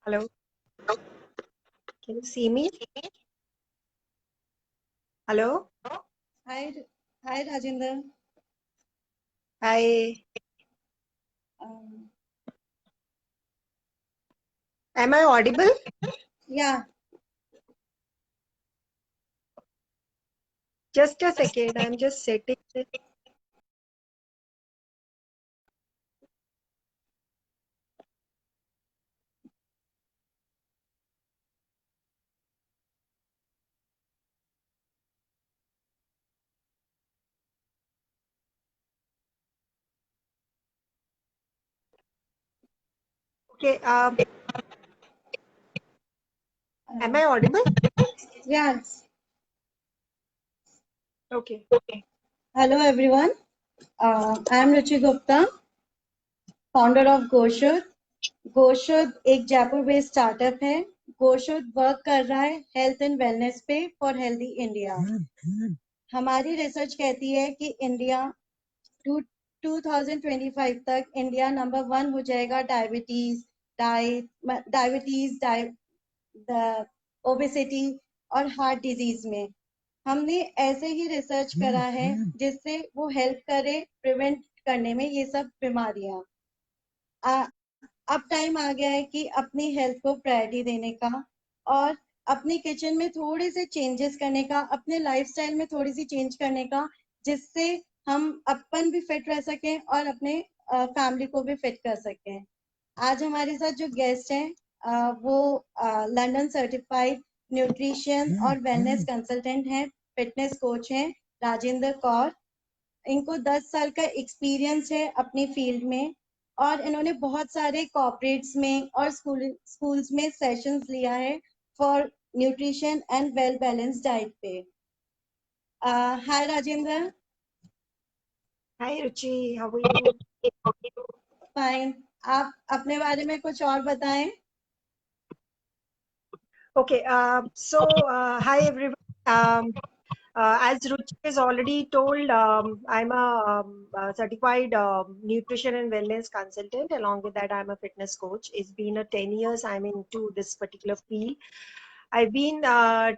Hello, can you see me? Hello? Hi, hi Rajinder. Hi. Um, Am I audible? yeah, Just a second. I'm just setting it. Okay. Am I audible? yeah. Okay. Hello everyone. I am Ruchi Gupta, founder of गोशुद्ध. गोशुद्ध एक Jaipur based startup है. गोशुद्ध work कर रहा है health and wellness पे for healthy India. हमारी research कहती है कि इंडिया 2025 तक इंडिया नंबर 1 हो जाएगा डायबिटीज, ओबेसिटी और हार्ट डिजीज में. हमने ऐसे ही रिसर्च करा है जिससे वो हेल्प करे प्रिवेंट करने में ये सब बीमारियां. अब टाइम आ गया है कि अपनी हेल्थ को प्रायोरिटी देने का और अपनी किचन में थोड़े से चेंजेस करने का, अपने लाइफस्टाइल में थोड़ी सी चेंज करने का, जिससे हम अपन भी फिट रह सकें और अपने फैमिली को भी फिट कर सकें. आज हमारे साथ जो गेस्ट हैं वो लंदन सर्टिफाइड न्यूट्रिशन और वेलनेस कंसल्टेंट हैं, फिटनेस कोच हैं, राजेंद्र कौर. इनको 10 साल का एक्सपीरियंस है अपनी फील्ड में और इन्होंने बहुत सारे कॉर्पोरेट्स में और स्कूल्स में सेशंस लिया है for nutrition and well balance diet पे. Hi Rajendra. Hi, Ruchi. How are you? Fine. आप अपने बारे में कुछ और बताएं. Okay. Hi everyone. As Ruchi has already told, I'm a certified nutrition and wellness consultant. Along with that, I'm a fitness coach. It's been a 10 years I'm into this particular field. I've been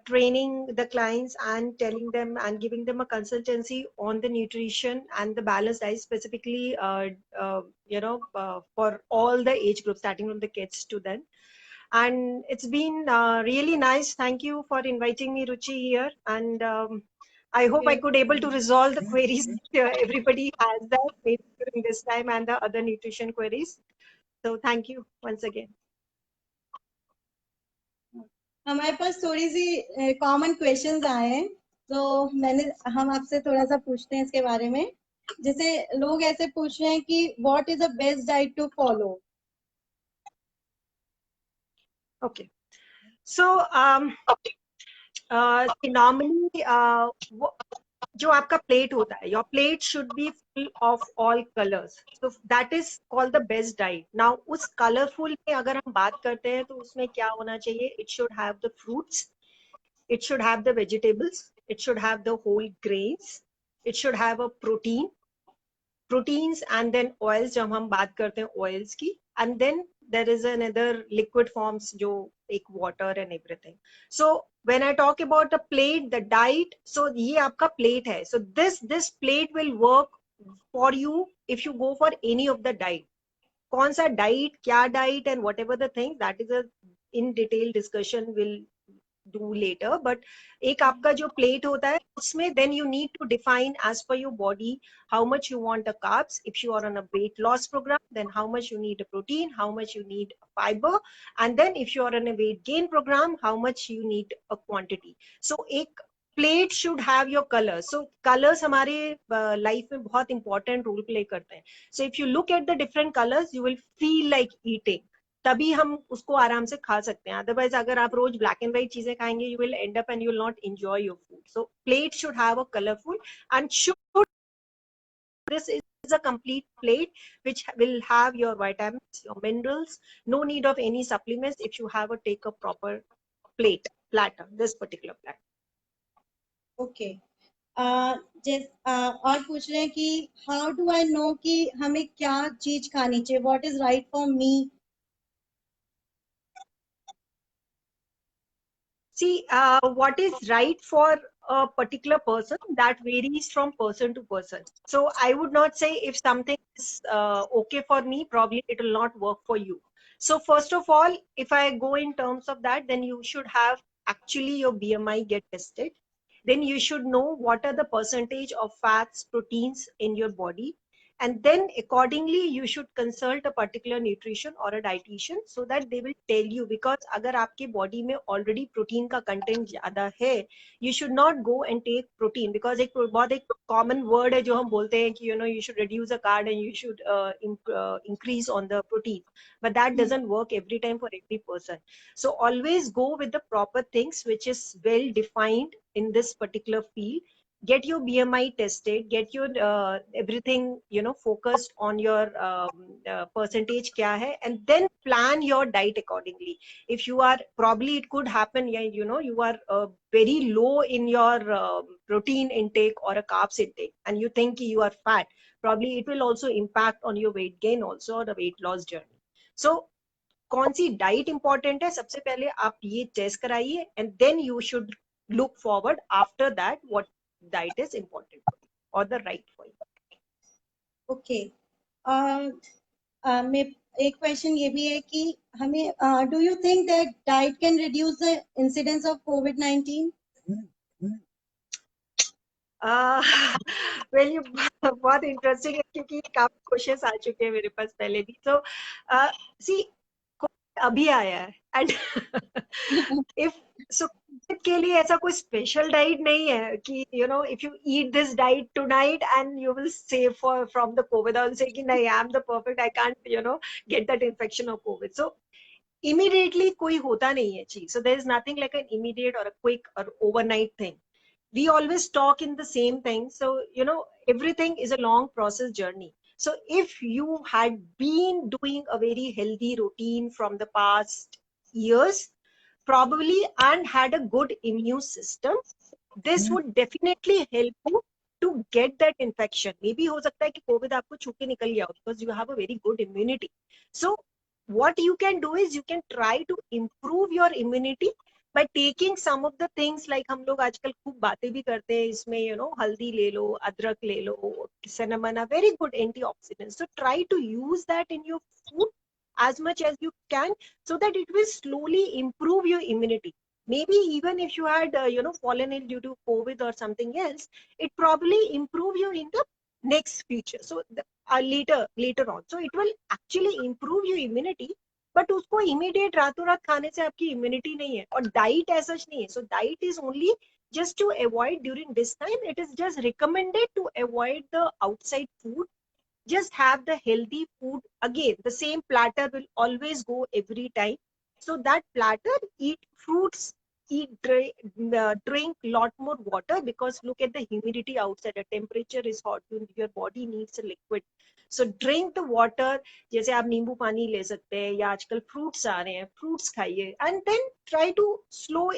training the clients and telling them and giving them a consultancy on the nutrition and the balanced diet, specifically, for all the age groups, starting from the kids to then. And it's been really nice. Thank you for inviting me, Ruchi, here. And I hope I could able to resolve the queries that everybody has that maybe during this time and the other nutrition queries. So thank you once again. हमारे पास थोड़ी सी common questions आए हैं, तो हम आपसे थोड़ा सा पूछते हैं इसके बारे में. जैसे लोग ऐसे पूछ रहे हैं कि what is the best diet to follow. Okay. So normally जो आपका प्लेट होता है, your plate should be full of all colours, so that is called the best diet. Now उस कलरफुल में अगर हम बात करते हैं तो उसमें क्या होना चाहिए? It should have the fruits, it should have the vegetables, it should have the whole grains, it should have a proteins, and then oils, जब हम बात करते हैं oils की, and then there is another liquid forms जो एक water and everything. So when I talk about the plate, the diet, so ये आपका plate है. So this plate will work for you if you go for any of the diet. कौन सा diet, क्या diet, and what ever the thing, that is a in detail discussion will do later. But एक आपका जो plate होता है उसमें then you need to define as per your body how much you want the carbs. If you are on a weight loss program, then how much you need a protein, how much you need fiber, and then if you are on a weight gain program, how much you need a quantity. So एक plate should have your colour. So colours हमारे life में बहुत important role play करते हैं. So if you look at the different colours you will feel like eating, तभी हम उसको आराम से खा सकते हैं. अदरवाइज अगर आप रोज ब्लैक एंड व्हाइट चीजें खाएंगे, you will and up and you will not enjoy your food. So plate should have a colourful and should, this is a complete plate which will have your vitamins, your minerals, no need of any supplements if you have a take a proper platter, this particular platter. Okay. और पूछ रहे हैं कि how do I know कि हमें क्या चीज खानी चाहिए, what is right for me. See, what is right for a particular person, that varies from person to person. So I would not say if something is okay for me, probably it will not work for you. So first of all, if I go in terms of that, then you should have actually your BMI get tested. Then you should know what are the percentage of fats, proteins in your body. And then accordingly, you should consult a particular nutrition or a dietitian so that they will tell you. Because अगर आपके body में already protein का content ज़्यादा है, you should not go and take protein. Because एक बहुत एक common word है जो हम बोलते हैं कि you should reduce the carb and you should increase on the protein. But that doesn't work every time for every person. So always go with the proper things which is well defined in this particular field. Get your BMI tested, get your everything focused on your percentage kya hai, and then plan your diet accordingly. If you are, probably it could happen, yeah, you are very low in your protein intake or a carbs intake and you think you are fat, probably it will also impact on your weight gain also or the weight loss journey. So कौन सी diet important है, सबसे पहले आप ये test कराइए and then you should look forward after that what diet is important for you or the right for you. Okay. मैं एक question ये भी है कि हमें do you think that diet can reduce the incidence of covid? Well you बहुत interesting है क्योंकि काफी क्वेश्चंस आ चुके हैं मेरे पास पहले भी. तो सी अभी आया है एंड इफ सो के लिए ऐसा कोई स्पेशल डाइट नहीं है कि if you eat this diet tonight and you will save for from the COVID और से कि नहीं I am the perfect, I can't get that infection of COVID. So immediately कोई होता नहीं है चीज. So there is nothing like an immediate और अ क्विक और overnight thing. We always talk in the same thing. So everything is a long process journey. So if you had been doing a very healthy routine from the past years probably and had a good immune system, this would definitely help you to get that infection. Maybe हो सकता है कि COVID आपको छू के निकल गया हो because you have a very good immunity. So what you can do is you can try to improve your immunity by taking some of the things like हम लोग आजकल खूब बातें भी करते हैं इसमें हल्दी ले लो, अदरक ले लो, cinnamon are very good antioxidants. So try to use that in your food as much as you can so that it will slowly improve your immunity. Maybe even if you had fallen ill due to COVID or something else, it probably improve you in the next future. So later on, so it will actually improve your immunity. But उसको immediate रातों रात खाने से आपकी immunity नहीं है और diet ऐसा नहीं है. So diet is only just to avoid during this time. It is just recommended to avoid the outside food. Just have the healthy food. Again, the same platter will always go every time. So that platter, eat fruits, eat, drink lot more water, because look at the humidity outside. The temperature is hot. Your body needs a liquid. So drink the water. जैसे आप नींबू पानी ले सकते हैं, या आजकल fruits आ रहे हैं, फ्रूट्स खाइए. And then try to slow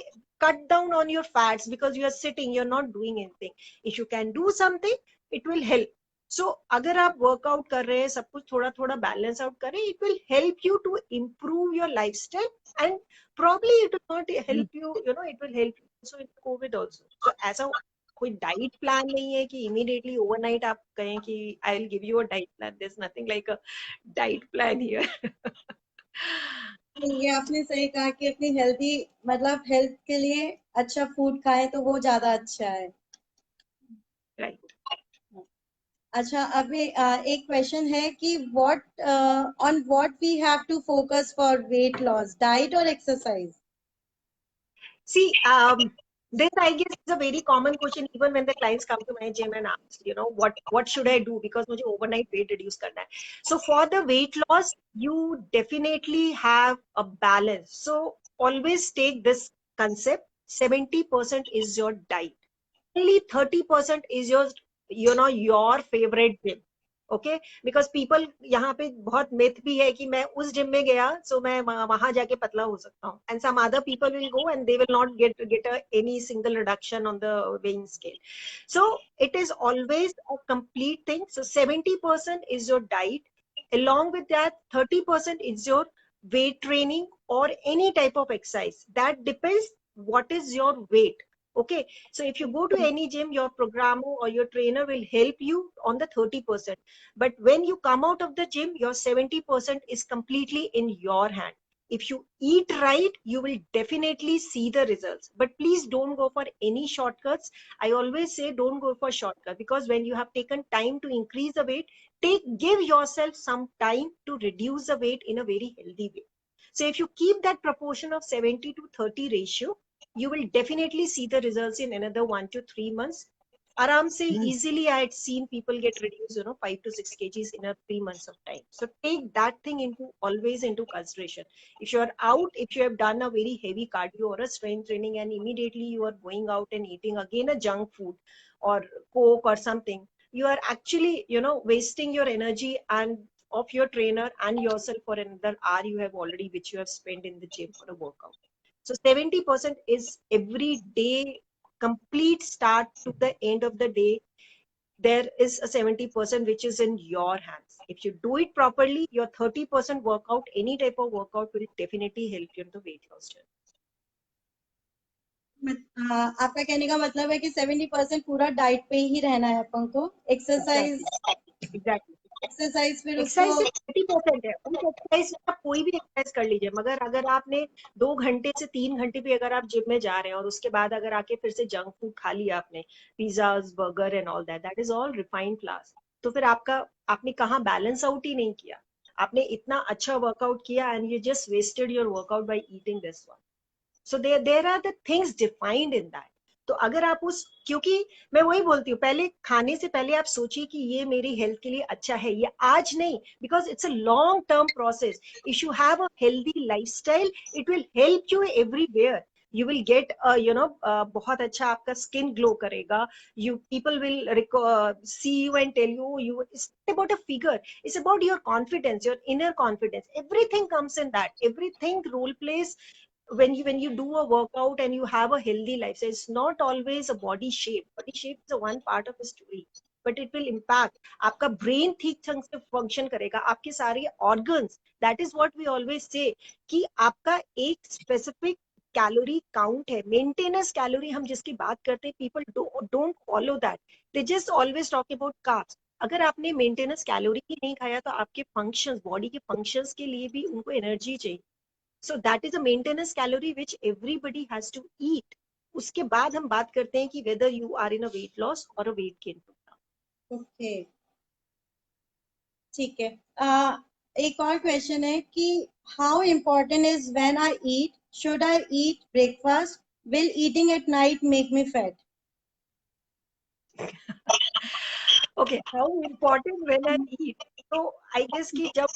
cut down on your fats, because you are sitting, you're not doing anything. If you can do something, it will help. So अगर आप वर्कआउट कर रहे हैं, सब कुछ थोड़ा थोड़ा बैलेंस आउट करें, it will help you to improve your lifestyle. And probably it will not help you, you know, it will help you also in COVID also. So ऐसा कोई डाइट प्लान नहीं है कि इमीडिएटली ओवरनाइट आप कहें कि I will give you a diet plan. There is nothing like a diet plan here. ये आपने सही कहा कि अपनी हेल्थी मतलब हेल्थ के लिए अच्छा फूड खाएं तो वो ज्यादा अच्छा है. राइट. अच्छा, अभी एक क्वेश्चन है कि what on what we have to focus for weight loss, diet और exercise. See, this I guess is a very common question even when the clients come to my gym and ask, you know, what should I do, because मुझे overnight weight reduce करना है. So for the weight loss, you definitely have a balance. So always take this concept: 70% is your diet, only 30% is your, you know, your favorite gym. Okay, because people, यहाँ पे बहुत myth भी है कि मैं उस जिम में गया सो मैं वहां जाके पतला हो सकता हूँ, and some other people will go and they will not get any single reduction on the weighing scale. So it is always a complete thing. So 70% is your diet. Along with that, 30% is your weight training or any type of exercise. That depends what is your weight. Okay, so if you go to any gym, your programmer or your trainer will help you on the 30%. But when you come out of the gym, your 70% is completely in your hand. If you eat right, you will definitely see the results. But please don't go for any shortcuts. I always say don't go for shortcut, because when you have taken time to increase the weight, give yourself some time to reduce the weight in a very healthy way. So if you keep that proportion of 70 to 30 ratio, you will definitely see the results in another 1 to 3 months. Aram se easily I had seen people get reduced, you know, 5 to 6 kgs in a 3 months of time. So take that thing into always into consideration. If you are out, if you have done a very heavy cardio or a strength training, and immediately you are going out and eating again a junk food or coke or something, you are actually, you know, wasting your energy and of your trainer and yourself for another hour you have already, which you have spent in the gym for a workout. So 70% is every day, complete start to the end of the day. There is a 70% which is in your hands. If you do it properly, your 30% workout, any type of workout, will definitely help you in the weight loss journey. आपका कहने का मतलब है कि 70% पूरा diet पे ही रहना है अपन को. Exercise, Exactly. एक्सरसाइज फिर एक्सरसाइज उसको सिर्फ 30% है. उस एक्सरसाइज में आप कोई भी एक्सरसाइज कर लीजिए, मगर अगर आपने 2 घंटे से 3 घंटे भी अगर आप जिम में जा रहे हैं और उसके बाद अगर आके फिर से जंक फूड खा लिया आपने, pizzas, burger and all that, that is all refined flowers, तो फिर आपने कहाँ बैलेंस आउट ही नहीं किया. आपने इतना अच्छा वर्कआउट किया and you just wasted your workout by eating this one. So there are the things defined in that. तो अगर आप उस, क्योंकि मैं वही बोलती हूँ, पहले खाने से पहले आप सोचिए कि ये मेरी हेल्थ के लिए अच्छा है, ये आज नहीं, because it's a long term process. If you have a healthy lifestyle, it will help you everywhere. You will get you know, बहुत अच्छा आपका स्किन ग्लो करेगा. You people will see you and tell you, it's not about a figure, it's about your confidence, your inner confidence. Everything comes in that. Everything role plays when you do a workout and you have a healthy life. So it's not always a body shape. Body shape is a one part of the story, but it will impact. आपका brain ठीक ढंग से function करेगा, आपके सारे organs. That is what we always say कि आपका एक specific calorie count है, maintenance calorie हम जिसकी बात करते हैं, people don't follow that. They just always talk about carbs. अगर आपने मेंटेनेंस कैलोरी ही नहीं खाया तो आपके फंक्शंस, बॉडी के फंक्शंस के लिए भी उनको एनर्जी चाहिए. So that is a maintenance calorie which everybody has to eat. उसके बाद हम बात करते हैं कि whether you are in a weight loss or a weight gain program. Okay, ठीक है. एक और क्वेश्चन है कि how important is when I eat, should I eat breakfast, will eating at night make me fat. Okay, how important when I eat? So I guess कि जब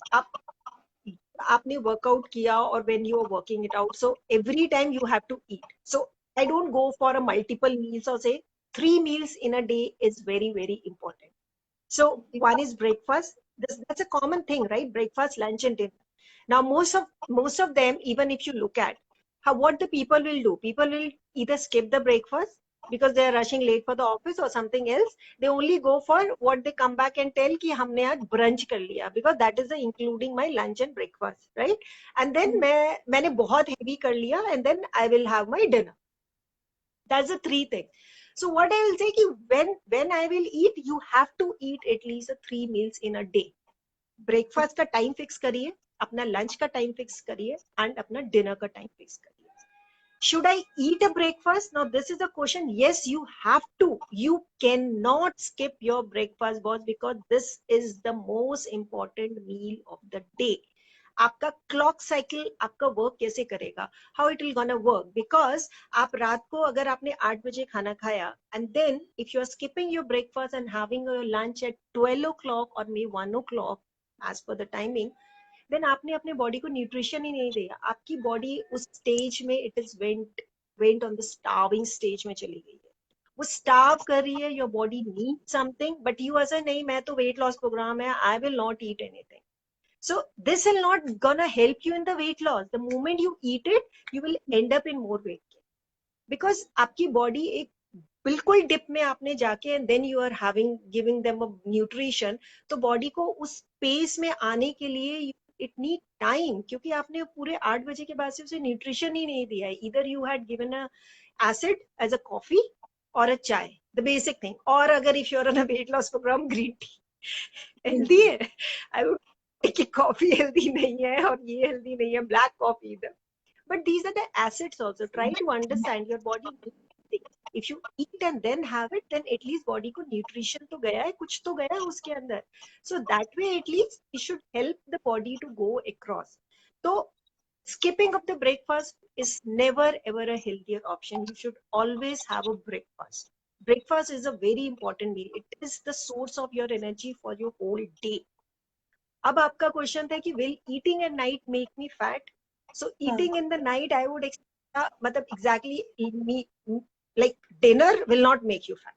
आपने workout किया और when you are working it out, so every time you have to eat. So I don't go for a multiple meals or say 3 meals in a day is very, very important. So one is breakfast. That's a common thing, right? Breakfast, lunch, and dinner. Now most of them, even if you look at how what the people will do, people will either skip the breakfast because they are rushing late for the office or something else. They only go for what they come back and tell कि हमने आज brunch कर लिया, because that is the including my lunch and breakfast, right? And then मैंने बहुत heavy कर लिया and then I will have my dinner. That's the three things. So what I will say कि when I will eat, you have to eat at least 3 meals in a day. Breakfast का time fix करिए, अपना lunch का time fix करिए and अपना dinner का time fix करिए. Should I eat a breakfast? Now this is the question. Yes, you have to. You cannot skip your breakfast, boss, because this is the most important meal of the day. आपका clock cycle आपका work कैसे करेगा, how it will gonna work, because आप रात को अगर आपने 8 बजे खाना खाया and then if you are skipping your breakfast and having your lunch at 12 o'clock और मे 1 o'clock as per the timing, then आपने अपने बॉडी को न्यूट्रिशन ही नहीं दिया. आपकी बॉडी उस स्टेज में it is went on the starving stage में चली गई है. वो स्टार्व कर रही है, your body need something, but you ऐसा नहीं मैं तो वेट लॉस प्रोग्राम है, I will not eat anything. So this will not gonna help you in the weight loss. The moment you eat it, you will end up in more weight gain. Because आपकी body एक बिल्कुल dip में आपने जाके and then you are giving them a nutrition, तो body को उस space में आने के लिए it need time, क्योंकि आपने पूरे 8 बजे के बाद से उसे nutrition ही नहीं दिया है. Either you had given a acid as a coffee or a chai, the basic thing. और अगर if you are on a weight loss program, green tea healthy है. I would कि कॉफी हेल्दी नहीं है और ये हेल्दी नहीं है, ब्लैक कॉफी इधर. But these are the acids also. Try to understand your body. If you eat and then have it, then at least body को न्यूट्रिशन तो गया है, कुछ तो गया है उसके अंदर. So that way at least it should help the body to go across. तो skipping of the breakfast is never ever a healthier option. You should always have a breakfast. Breakfast is a very important meal. It is the source of your energy for your whole day. अब आपका question था कि will eating at night make me fat. So eating in the night I would मतलब exactly like dinner will not make you fat.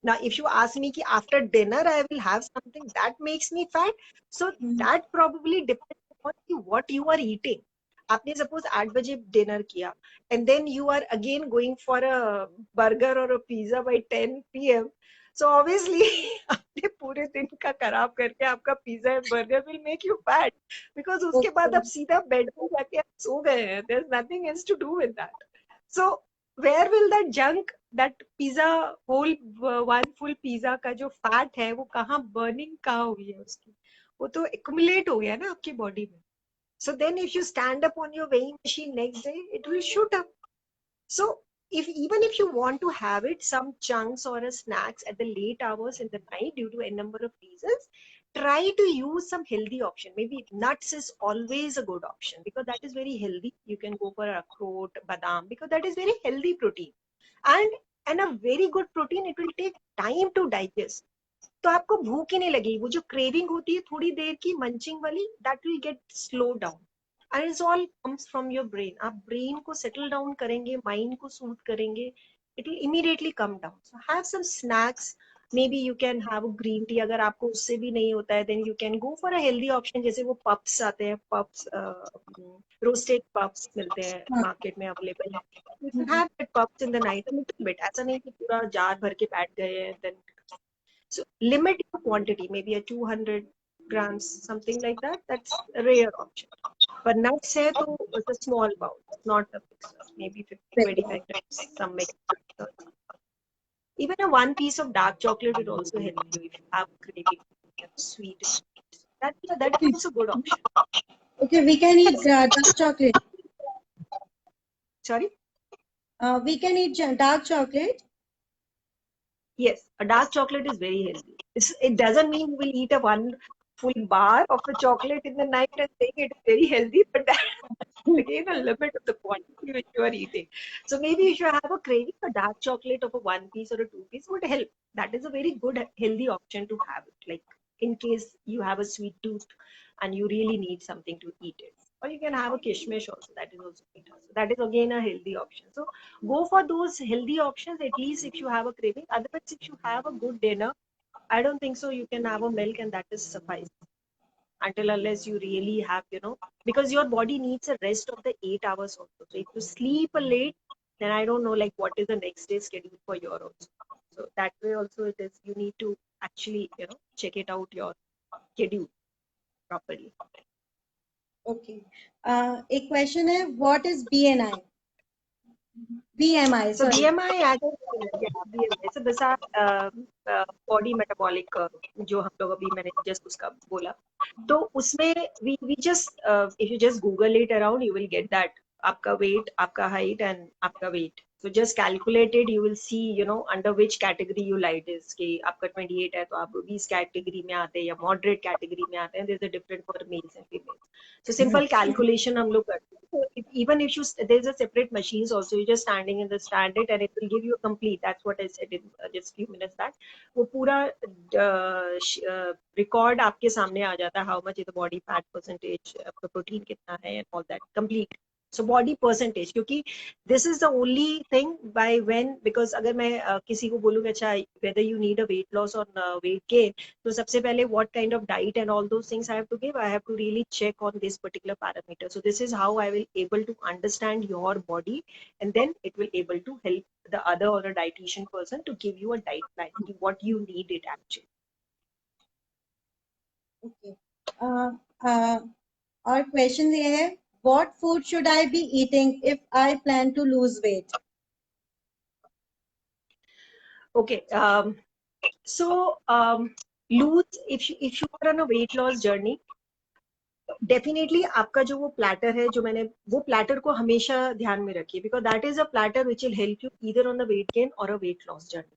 Now if you ask me ki after dinner I will have something that makes me fat, so that probably depends on what you are eating. आपने suppose 8 बजे dinner किया and then you are again going for a burger or a pizza by 10 p.m. So obviously आपने पूरे दिन का खराब करके आपका pizza and burger will make you fat, because उसके बाद आप सीधा बेड में जाके आप सो गए हैं. There is nothing else to do with that. So where will that junk, that pizza whole one full pizza का जो फैट है वो कहाँ बर्निंग कहाँ हुई है उसकी, वो तो एक्युमुलेट हो गया ना आपकी बॉडी में. So then if you stand up on your weighing machine next day, it will shoot up. So even if you want to have it, some chunks or a snacks at the late hours in the night due to a number of reasons, try to use some healthy option. Maybe nuts is always a good option because that is very healthy. You can go for akroot, badam, because that is very healthy protein. And a very good protein, it will take time to digest. तो आपको भूख ही नहीं लगेगी. वो जो craving होती है थोड़ी देर की मंचिंग वाली, that will get slow down and it's all comes from your brain. आप ब्रेन को सेटल डाउन करेंगे, माइंड को सूट करेंगे, it will immediately come down. So have some snacks. maybe you can have a green tea. अगर आपको उससे भी नहीं होता है then you can go for a healthy option. जैसे वो पप्स आते हैं, पप्स रोस्टेड पप्स मिलते हैं मार्केट में available. you can have that puffs in the night a little bit. ऐसा नहीं कि पूरा जार भर के बैठ गए हैं. then so limit your quantity, maybe a 200 grams, something like that. That's a rare option. But nuts hai to it's a small bowl, not a big stuff. Maybe 50-25 grams, some make. Even a one piece of dark chocolate will also help you if you have craving sweet. That is also a good option. Okay, we can eat dark chocolate. Sorry? We can eat dark chocolate. Yes, a dark chocolate is very healthy. It doesn't mean you will eat a one full bar of a chocolate in the night and saying it is very healthy, but that's again a limit of the quantity which you are eating. So maybe if you have a craving, a dark chocolate of a 1 piece or a 2 piece would help. That is a very good healthy option to have it. Like in case you have a sweet tooth and you really need something to eat it. Or you can have a kishmish also, that is also sweet. So that is again a healthy option. So go for those healthy options, at least if you have a craving. Otherwise, if you have a good dinner, I don't think so you can have a milk and that is suffice, until unless you really have, because your body needs a rest of the 8 hours also. So if you sleep a late, then I don't know like what is the next day schedule for your also. So that way also it is, you need to actually, check it out your schedule properly. Okay. एक question है, what is BNI? BMI, So sorry. BMI, yeah, BMI. So these are body metabolic, जो हम लोग अभी मैंने just उसका बोला. तो उसमें we just if you just Google it around, you will get that आपका weight, आपका height and आपका weight. So just calculate it, you will see, under which category you lie is. कि आपका 28 है तो आप obese category में आते हैं या moderate category में आते हैं. There's a difference for males and females. So simple calculation हम लोग करते हैं. So even if you, there's a separate machines also, you're just standing in the stand it and it will give you a complete, that's what I said in just few minutes back. वो पूरा record आपके सामने आ जाता है, how much is the body fat percentage, आपका protein कितना है and all that complete. So body percentage, क्योंकि this is the only thing by when, because अगर मैं किसी को बोलूँगा अच्छा whether you need a weight loss or weight gain, तो सबसे पहले what kind of diet and all those things I have to give, I have to really check on this particular parameter. So this is how I will able to understand your body, and then it will able to help the other or a dietitian person to give you a diet plan, what you need it actually. Okay. Our question ये है, what food should I be eating if I plan to lose weight? Okay. So lose, if you are on a weight loss journey, definitely आपका जो वो platter है, जो मैंने वो platter को हमेशा ध्यान में रखिए, because that is a platter which will help you either on the weight gain और a weight loss journey.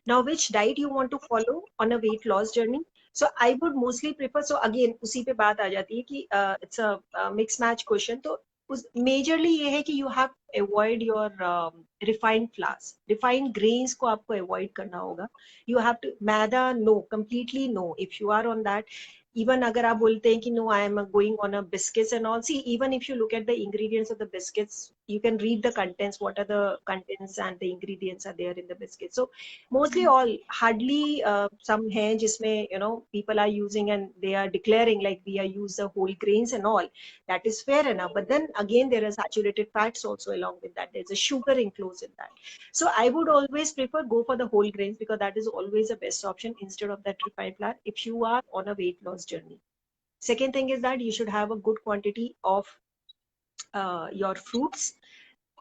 Now which diet you want to follow on a weight loss journey? So I would mostly prefer, so again उसी पे बात आ जाती है कि it's a mix match question. तो majorly ये है कि you have avoid your refined flours, refined grains को आपको अवॉइड करना होगा. You have to, maida no, completely no. If you are on that, even agar aap bolte hain ki no, I am going on a biscuits and all, see, even if you look at the ingredients of the biscuits, you can read the contents, what are the contents and the ingredients are there in the biscuit. So mostly all, hardly some hai jisme people are using and they are declaring like we are use the whole grains and all. That is fair enough, but then again there are saturated fats also along with that, there's a sugar enclosed in that. So I would always prefer go for the whole grains, because that is always the best option instead of that refined flour if you are on a weight loss journey. Second thing is that you should have a good quantity of your fruits,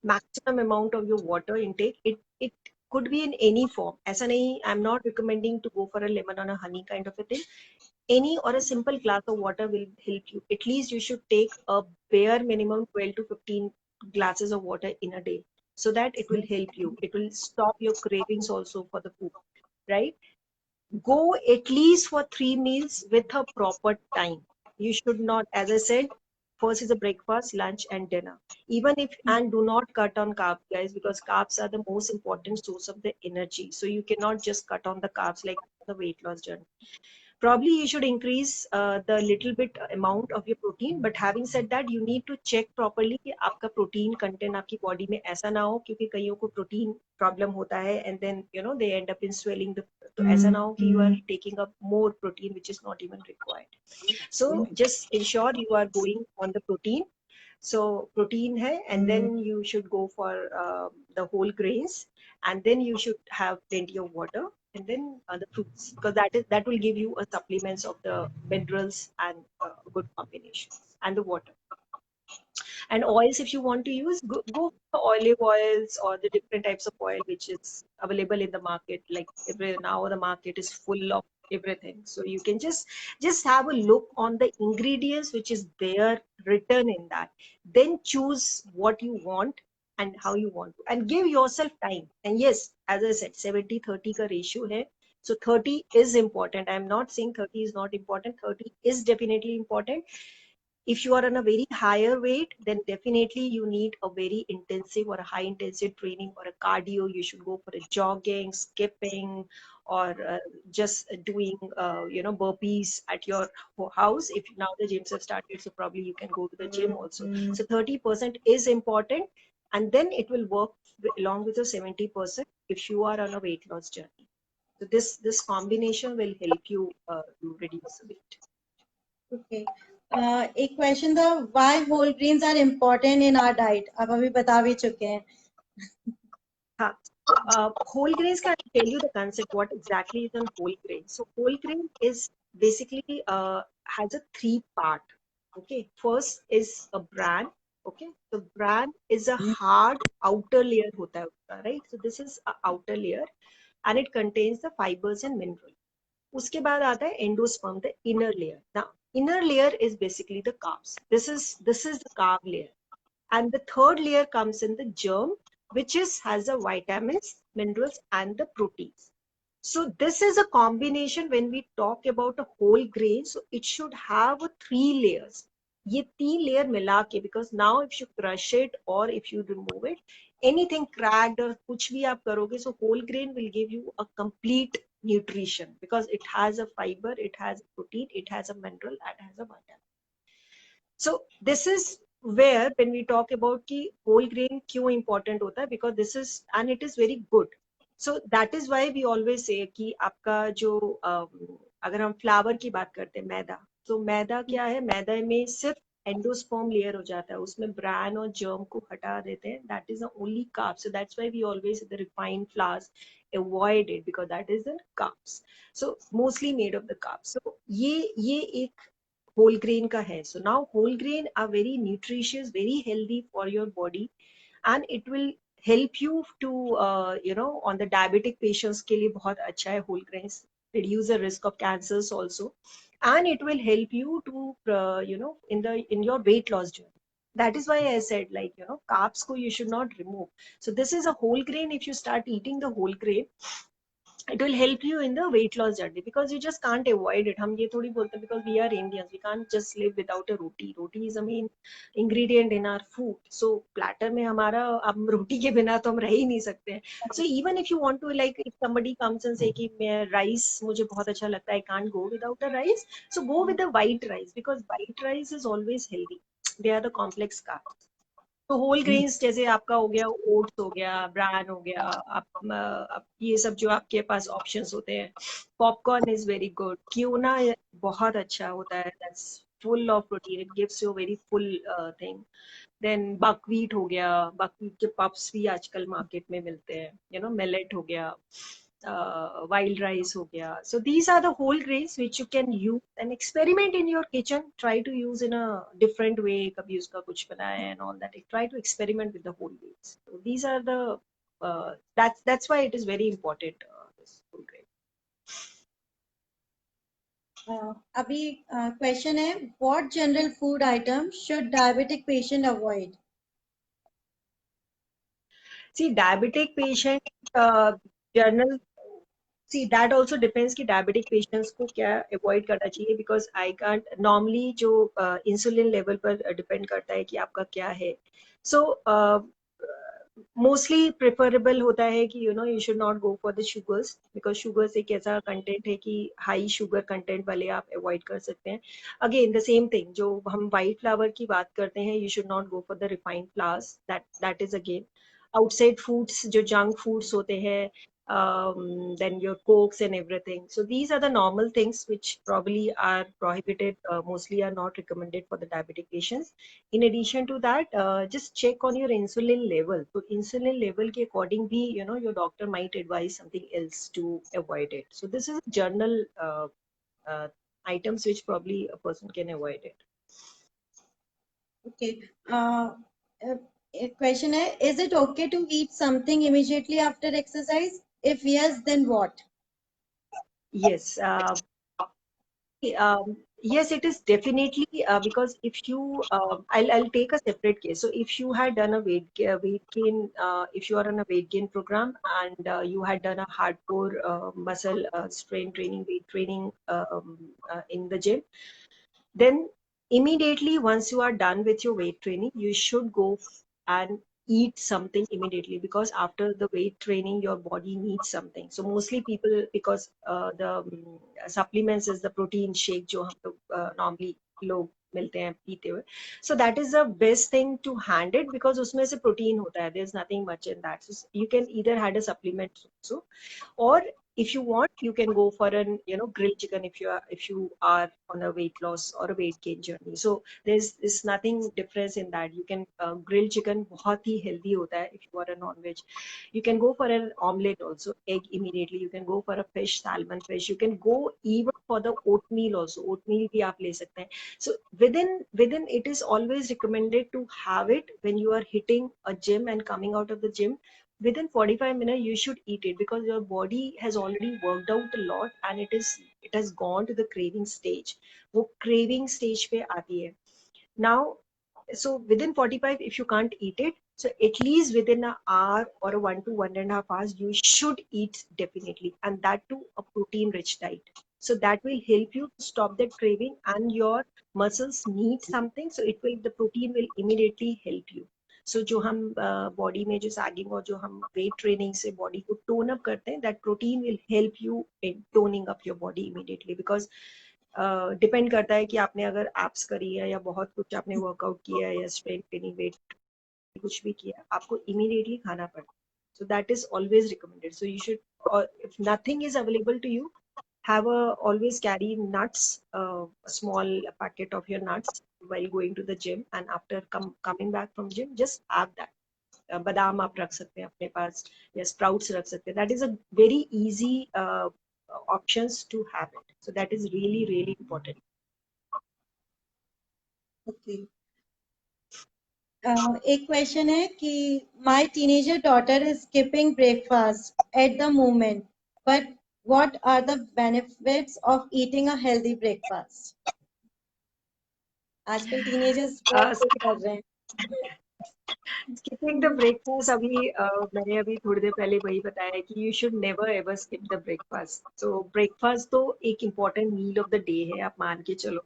maximum amount of your water intake. It could be in any form. Aisa nahi, I'm not recommending to go for a lemon or a honey kind of a thing. Any or a simple glass of water will help you. At least you should take a bare minimum 12 to 15 glasses of water in a day, so that it will help you. It will stop your cravings also for the food, right? Go at least for 3 meals with a proper time. You should not, as I said, first is a breakfast, lunch, and dinner. Even if, and do not cut on carbs, guys, because carbs are the most important source of the energy. So you cannot just cut on the carbs like the weight loss journey. Probably you should increase the little bit amount of your protein, but having said that, you need to check properly कि आपका protein content आपकी body में ऐसा ना हो, क्योंकि कईयों को protein problem होता है and then they end up in swelling the, तो ऐसा ना हो कि you are taking up more protein which is not even required. So just ensure you are going on the protein. So protein hai, and then you should go for the whole grains, and then you should have plenty of water, and then the fruits, because that will give you a supplements of the minerals and good combinations, and the water. And oils, if you want to use, go for olive oils or the different types of oil which is available in the market. Like now the market is full of everything, so you can just have a look on the ingredients which is there written in that, then choose what you want and how you want to, and give yourself time. And yes, as I said, 70-30 ka ratio hai. So 30 is important. I'm not saying 30 is not important. 30 is definitely important. If you are on a very higher weight, then definitely you need a very intensive or a high intensive training or a cardio. You should go for a jogging, skipping, or just doing burpees at your house. If now the gyms have started, so probably you can go to the gym also. So 30% is important, and then it will work along with the 70% if you are on a weight loss journey. So this combination will help you to reduce the weight. Okay. एक question था, why whole grains are important in our diet? आप अभी बता भी चुके हैं. हाँ. Whole grains, can I tell you the concept, what exactly is a whole grain? So whole grain is basically has a three part. Okay, first is a bran. Okay, so bran is a hard outer layer hota hai uska, right? So this is a outer layer and it contains the fibers and minerals. उसके बाद आता है endosperm, the inner layer. Now inner layer is basically the carbs. This is the carb layer, and the third layer comes in the germ, which has the vitamins, minerals, and the proteins. So this is a combination. When we talk about a whole grain, so it should have three layers. ये तीन layer मिला के, because now if you crush it or if you remove it, anything cracked or कुछ भी आप करोगे, so whole grain will give you a complete nutrition because it has a fiber, it has a protein, it has a mineral, and has a vitamin. So this is where when we talk about ki whole grain क्यों important होता है, because this is, and it is very good. So that is why we always say कि आपका जो अगर हम flower की बात करते हैं, मैदा, तो मैदा क्या है, मैदा में सिर्फ एंडोस्पर्म लेयर हो जाता है, उसमें ब्रान और जर्म को हटा देते हैं. That is the only carb. So that's why we always the refined flours avoid it because that is the carbs. So mostly made of the carbs. So ये एक whole grain का है. So now whole grain are very nutritious, very healthy for your body, and it will help you to on the diabetic patients के लिए बहुत अच्छा है whole grains, reduce the risk of cancers also, and it will help you to in your weight loss journey. That is why I said, like, carbs ko you should not remove. So this is a whole grain. If you start eating the whole grain, it will help you in the weight loss journey because you just can't avoid it. हम ये थोड़ी बोलते हैं because we are Indians, we can't just live without a roti. Roti is a main ingredient in our food. So platter में हमारा, अब रोटी के बिना तो हम रह ही नहीं सकते हैं. So even if you want to, like, if somebody comes and say कि मैं rice मुझे बहुत अच्छा लगता है, I can't go without a rice. So go with the white rice because white rice is always healthy. They are the complex carbs. तो whole grains जैसे आपका हो गया, ओट्स हो गया, ब्रान हो गया, आप ये सब जो आपके पास ऑप्शंस होते हैं. Popcorn is very good. Quinoa बहुत अच्छा होता है, that's full of protein, it gives you very full thing. Then buckwheat हो गया, बकवीट के पप्स भी आजकल मार्केट में मिलते हैं. मिलेट हो गया, wild rice ho gaya. So these are the whole grains which you can use and experiment in your kitchen. Try to use in a different way. Kabhi uska kuch banaya and all that. Try to experiment with the whole grains. So these are the that's why it is very important, this whole grain. अभी question है, what general food item should diabetic patient avoid? See, diabetic patient general. See, that also depends कि diabetic patients को क्या avoid करना चाहिए, because I can't normally जो insulin level पर depend करता है कि आपका क्या है. So mostly preferable होता है कि you should not go for the sugars, because sugars एक ऐसा content है कि high sugar content वाले आप avoid कर सकते हैं. Again the same thing, जो हम white flour की बात करते हैं, you should not go for the refined flours. That is again outside foods, जो junk foods होते हैं, then your cokes and everything. So these are the normal things which probably are prohibited, mostly are not recommended for the diabetic patients. In addition to that, just check on your insulin level. So insulin level ke according bhi, your doctor might advise something else to avoid it. So this is general uh, items which probably a person can avoid it. Okay. Question है, is it okay to eat something immediately after exercise? If yes, then what? Yes. Yes, it is definitely because if you, I'll take a separate case. So if you had done a weight gain, if you are on a weight gain program and you had done a hardcore muscle strain training, weight training in the gym, then immediately once you are done with your weight training, you should go and eat something immediately, because after the weight training your body needs something. So mostly people, because the supplements is the protein shake जो हम लोग normally लोग मिलते हैं पीते हुए, so that is the best thing to hand it, because उसमें से protein होता है, there's nothing much in that. So you can either had a supplement also, or if you want you can go for an grilled chicken if you are on a weight loss or a weight gain journey. So there's nothing difference in that. You can grilled chicken बहुत ही healthy होता है if you are a non-veg. You can go for an omelette also, egg immediately. You can go for a fish, salmon fish. You can go even for the oatmeal also. Oatmeal भी आप ले सकते हैं. So within it is always recommended to have it when you are hitting a gym and coming out of the gym. Within 45 minutes you should eat it, because your body has already worked out a lot and it has gone to the craving stage. वो craving stage पे आती है. Now, so within 45, if you can't eat it, so at least within an hour or 1 to 1.5 hours you should eat definitely, and that too a protein rich diet. So that will help you to stop that craving, and your muscles need something, so it will, the protein will immediately help you. So जो हम body में जो sagging और जो हम weight training से body को tone up करते हैं, that protein will help you in toning up your body immediately. Because depend करता है कि आपने अगर एप्स करी है या बहुत कुछ आपने वर्कआउट किया है या स्ट्रेंथ ट्रेनिंग वेट कुछ भी किया, आपको इमीडिएटली खाना पड़ता है. So that is always recommended. So you should, or if nothing is available to you, have a always carry nuts, a small packet of your nuts while going to the gym, and after coming back from gym just have that. बादाम आप रख सकते हैं अपने पास, या sprouts रख सकते हैं. That is a very easy options to have it. So that is really really important. Okay. एक क्वेश्चन है कि my teenager daughter is skipping breakfast at the moment, but what are the benefits of eating a healthy breakfast? आजकल teenagers बहुत कर रहे हैं. Skipping the breakfast, अभी मैंने अभी थोड़ी देर पहले वही बताया कि you should never ever skip the breakfast. So breakfast तो एक important meal of the day है, आप मान के चलो,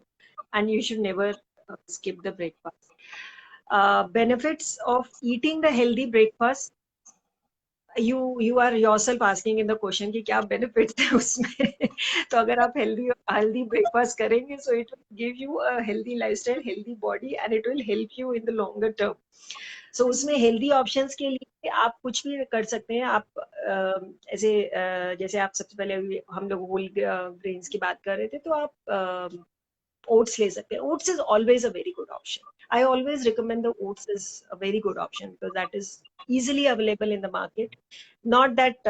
and you should never skip the breakfast. Benefits of eating the healthy breakfast, you are yourself asking in the question कि क्या benefits है उसमें. तो अगर आप healthy breakfast करेंगे, so it will give you a healthy lifestyle, healthy body, and it will help you in the longer term. So उसमें healthy options के लिए आप कुछ भी कर सकते हैं. आप ऐसे जैसे आप सबसे पहले हम लोग होल ग्रेन्स की बात कर रहे थे, तो आप oats ले सकते हैं. Oats is always a very good option. I always recommend the oats is a very good option, because that is easily available in the market. Not that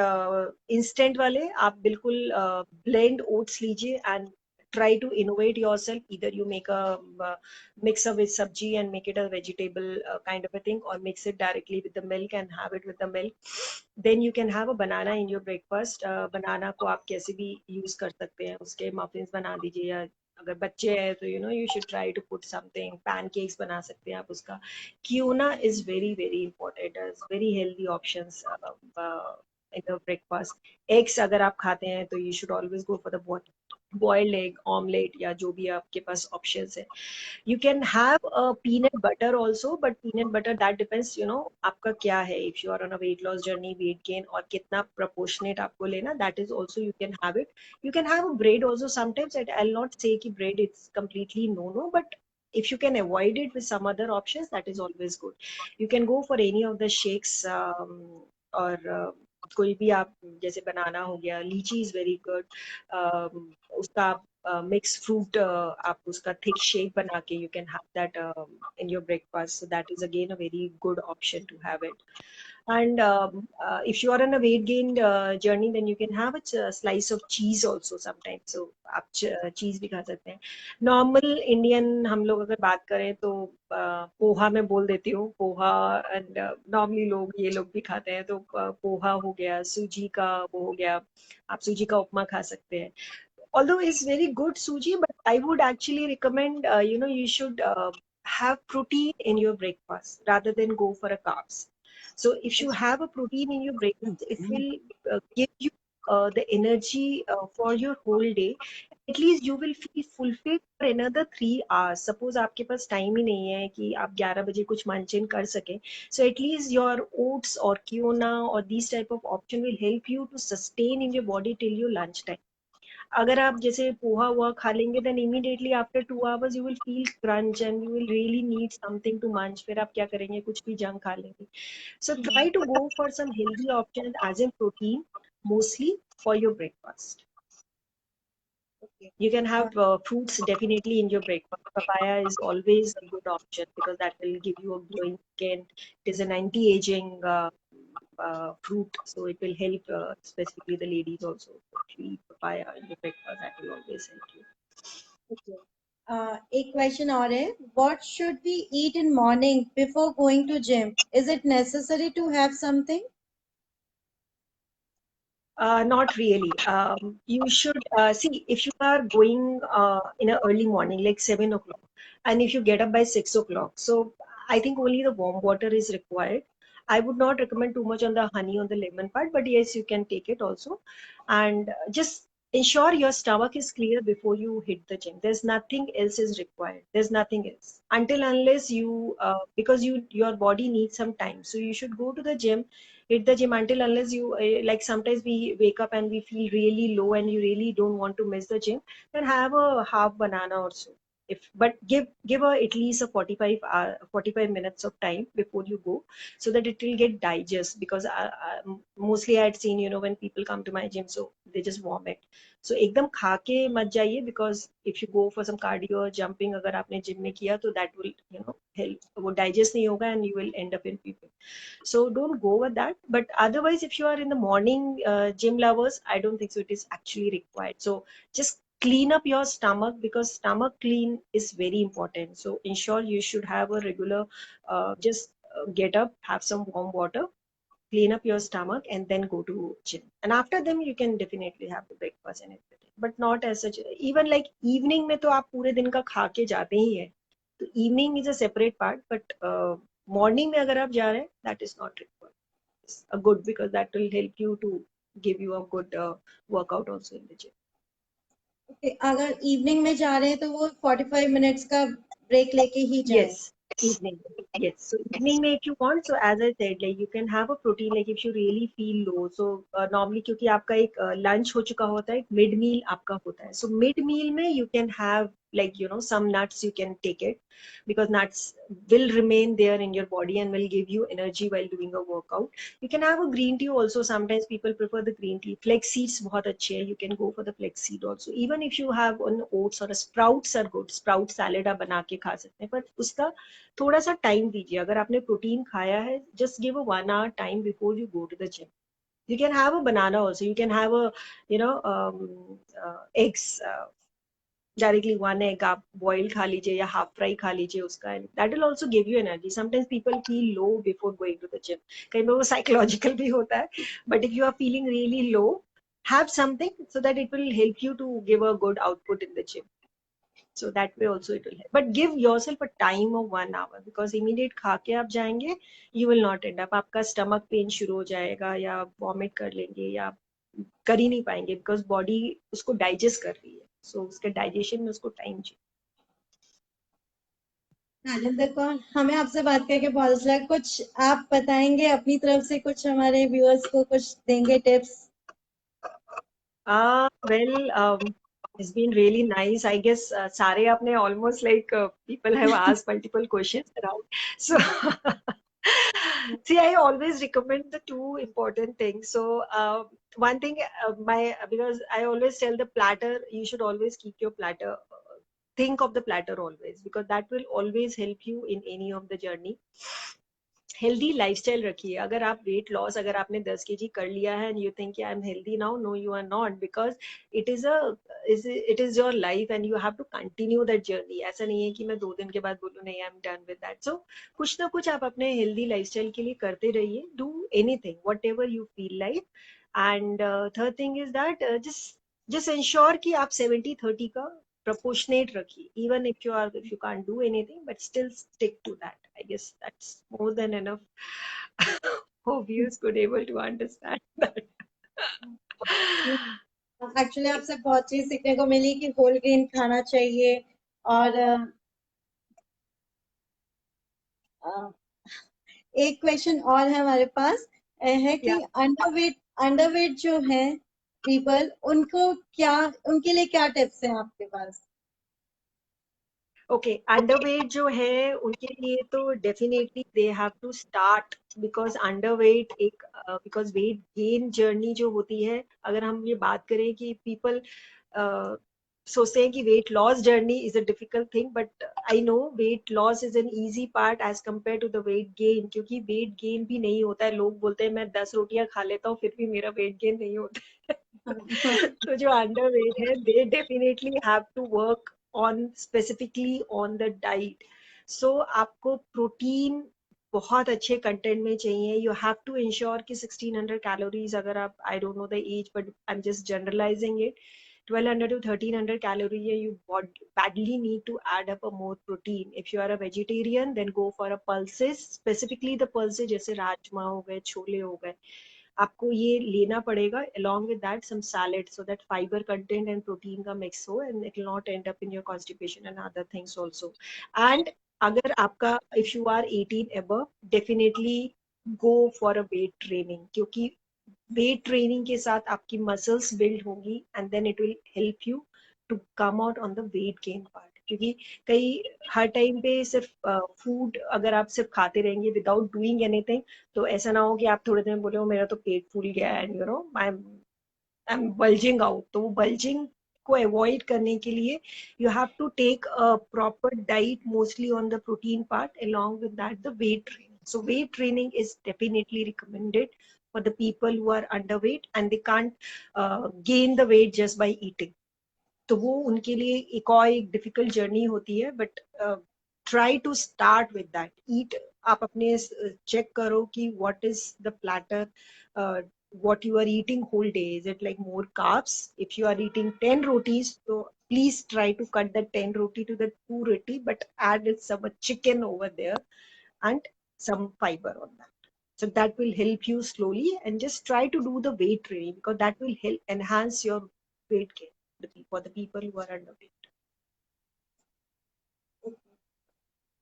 instant वाले, आप बिल्कुल blend oats लीजिए and try to innovate yourself. Either you make a mixer with sabji and make it a vegetable kind of a thing, or mix it directly with the milk and have it with the milk. Then you can have a banana in your breakfast. Banana को आप कैसे भी use कर सकते हैं, उसके muffins बना दीजिए, या अगर बच्चे हैं तो you should try to put something, pancakes बना सकते हैं आप उसका. Quinoa is very very important as very healthy options in the breakfast. Eggs अगर आप खाते हैं तो you should always go for the boiled egg, omelette, या जो भी आपके पास options है. You can have a peanut butter also, but peanut butter that depends, आपका क्या है. If you are on a weight loss journey, weight gain, और कितना proportionate आपको लेना, that is also you can have it. You can have a bread also sometimes. I'll not say कि bread it's completely no, but if you can avoid it with some other options, that is always good. You can go for any of the shakes, और कोई भी आप, जैसे बनाना हो गया, लीची is very good. उसका आप मिक्स फ्रूट आप उसका थिक शेक बना के you can have that in your breakfast. So that is again a very good option to have it. And if you are on a weight gain journey, then you can have a slice of cheese also sometimes. So आप cheese भी खा सकते हैं. Normal Indian हम लोग अगर बात करें तो पोहा मैं बोल देती हूँ, पोहा. एंड नॉर्मली लोग ये लोग भी खाते हैं, तो पोहा हो गया, सूजी का वो हो गया, आप सूजी का उपमा खा सकते हैं. Although it's very good suji, but I would actually recommend, you should have protein in your breakfast rather than go for a carbs. So if you have a protein in your breakfast, it will give you the energy for your whole day. at least you will feel fulfilled for another 3 hours. Suppose आपके पास time ही नहीं है कि आप 11 बजे कुछ मंचन कर सके, so at least your oats or quinoa or these type of option will help you to sustain in your body till your lunch time. अगर आप जैसे पोहा हुआ खा लेंगे, then immediately after 2 hours you will feel crunch and you will really need something to munch. फिर आप क्या करेंगे, कुछ भी जंक खा लेंगे. So try to go for some healthy options as in protein, mostly for your breakfast. Okay. You can have fruits definitely in your breakfast. Papaya is always a good option because that will give you a glowing skin. It is an anti-aging fruit, so it will help specifically the ladies also. If you eat papaya in your breakfast, that will always help you. Okay. एक question और है, what should we eat in morning before going to gym? Is it necessary to have something? Not really. You should see if you are going in an early morning, like 7 o'clock, and if you get up by 6 o'clock. So I think only the warm water is required. I would not recommend too much on the honey on the lemon part, but yes, you can take it also. And just ensure your stomach is clear before you hit the gym. There's nothing else is required. There's nothing else until unless you because your body needs some time. So you should go to the gym, hit the gym until unless you like sometimes we wake up and we feel really low and you really don't want to miss the gym, then have a half banana or so. If but give a at least a 45 minutes of time before you go, so that it will get digest. Because mostly I had seen, when people come to my gym, so they just vomit. So एकदम खा के मत जाइए, because if you go for some cardio or jumping अगर आपने gym में किया, तो that will help, वो digest नहीं होगा and you will end up in people. So don't go with that. But otherwise, if you are in the morning gym lovers, I don't think so it is actually required. So just clean up your stomach, because stomach clean is very important. So ensure you should have a regular just get up, have some warm water, clean up your stomach, and then go to gym. And after them you can definitely have the breakfast and everything, but not as such. Even like evening में तो आप पूरे दिन का खा के जाते ही हैं, तो evening is a separate part. But morning में अगर आप जा रहे हैं, that is not required. It's a good, because that will help you to give you a good workout also in the gym. Okay, अगर इवनिंग में जा रहे हैं तो वो 45 मिनट्स का ब्रेक लेके ही जाएं. Yes, evening. Yes, so evening में if you want, so as I said, like you can have a protein, like if you really feel low. So normally क्योंकि आपका एक lunch हो चुका होता है, mid meal आपका होता है. So mid meal में you can have, like some nuts you can take it, because nuts will remain there in your body and will give you energy while doing a workout. You can have a green tea also. Sometimes people prefer the green tea. Flex seeds बहुत अच्छे हैं. You can go for the flex seed also. Even if you have an oats or a sprouts are good. Sprout salad आप बना के खा सकते हैं. पर उसका थोड़ा सा टाइम दीजिए. अगर आपने प्रोटीन खाया है, just give a 1 hour time before you go to the gym. You can have a banana also. You can have a eggs. Directly one egg आप boil खा लीजिए या half fry खा लीजिए उसका, and that will also give you energy. Sometimes people feel low before going to the gym. कई बार वो psychological भी होता है. But if you are feeling really low, have something so that it will help you to give a good output in the gym. So that way also it will help. But give yourself a time of 1 hour, because immediate खा के आप जाएंगे, you will not end up. आपका stomach pain शुरू हो जाएगा, या vomit कर लेंगे, या कर ही नहीं पाएंगे, because body उसको digest कर रही है. So उसके digestion में उसको time चाहिए. नालिंदर कौर, हमें आपसे बात करके बहुत अच्छा लगा. कुछ आप बताएंगे अपनी तरफ से, कुछ हमारे व्यूअर्स को कुछ देंगे tips? It's been really nice. I guess सारे आपने almost like people have asked multiple questions around. So see, I always recommend the two important things. So one thing, because I always tell the platter, you should always keep your platter. Think of the platter always, because that will always help you in any of the journey. Healthy lifestyle रखिए. अगर आप weight loss, अगर आपने 10 kg कर लिया है and you think I am healthy now, no you are not, because it is your life and you have to continue that journey. ऐसा नहीं है कि मैं 2 दिन के बाद बोलूँ नहीं, I am done with that. So कुछ ना कुछ आप अपने हेल्दी लाइफस्टाइल के लिए करते रहिए. Do anything what ever you feel like. And third thing is that just ensure कि आप 70-30 का proportionate रखिए. Even if you can't do anything, but still stick to that. I guess that's more than enough. Hope viewers could able to understand that. Actually आपसे बहुत चीज सीखने को मिली कि होल ग्रेन खाना चाहिए। और एक क्वेश्चन और है हमारे पास, है कि Yeah. अंडरवेट जो है पीपल, उनको क्या, उनके लिए क्या टिप्स हैं आपके पास? ओके, अंडरवेट जो है उनके लिए तो definitely they have to start, because underweight एक बिकॉज वेट गेन जर्नी जो होती है, अगर हम ये बात करें कि पीपल सोचते हैं कि weight loss journey is a difficult thing, but I know weight loss is an easy part as compare to the weight gain, क्योंकि वेट गेन भी नहीं होता है। लोग बोलते हैं मैं 10 रोटियां खा लेता हूँ फिर भी मेरा वेट गेन नहीं होता है। तो जो अंडरवेट है they definitely have to work on specifically on the diet. So आपको प्रोटीन बहुत अच्छे कंटेंट में चाहिए। यू हैव टू इंश्योर कि 1600 कैलोरीज, अगर आप, I don't know the age but I am just generalizing it, 1200 to 1300 calorie, you badly need to add up a more protein. If you are a vegetarian, then go for a pulses, specifically the pulses जैसे राजमा हो गए, छोले हो गए, आपको ये लेना पड़ेगा along with that some salad, so that fiber content and protein का mix हो, and it will not end up in your constipation and other things also. And अगर आपका, if you are 18 above, definitely go for a weight training, क्योंकि weight training के साथ आपकी muscles build होंगी and then it will help you to come out on the weight gain part. क्योंकि कई हर time पे सिर्फ फूड अगर आप सिर्फ खाते रहेंगे विदाउट डूइंग एनीथिंग, तो ऐसा ना हो कि आप थोड़े दिन बोले हो मेरा तो पेट फूल गया and you know I am bulging out. तो वो बल्जिंग को अवॉइड करने के लिए you have to take a proper diet, mostly on the protein part, along with that the weight training. So weight training is definitely recommended for the people who are underweight and they can't gain the weight just by eating. तो वो उनके लिए एक difficult journey होती है, but try to start with that eat. आप अपने check करो कि what is the platter, what you are eating whole day. Is it like more carbs? If you are eating 10 rotis, so please try to cut that 10 roti to the 2 roti, but add some chicken over there and some fiber on that. So that will help you slowly, and just try to do the weight training because that will help enhance your weight gain for the people who are underweight.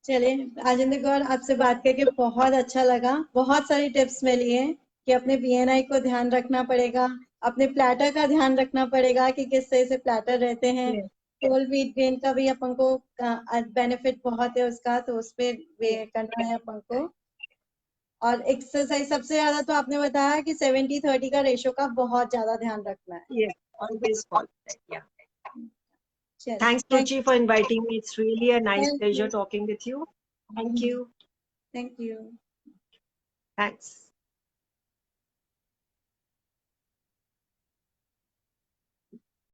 चलिए राजेंद्र गौर, आपसे बात करके बहुत अच्छा लगा। बहुत सारी tips मिली हैं कि अपने बीएनआई को ध्यान रखना पड़ेगा, अपने प्लेटर का ध्यान रखना पड़ेगा कि किस तरह से प्लेटर रहते हैं। Yes, होल व्हीट ग्रेन का भी अपन को बेनिफिट बहुत है उसका, तो उस पे yes, करना है अपन को। और एक्सरसाइज सबसे ज्यादा तो आपने बताया कि 70-30 का रेशो का बहुत ज्यादा ध्यान रखना है। yes. Always follow that. Yeah. चलिए, Thanks, Ruchi, for inviting me. It's really a nice thank pleasure you, talking with you. Thank you. Thank you. Thanks.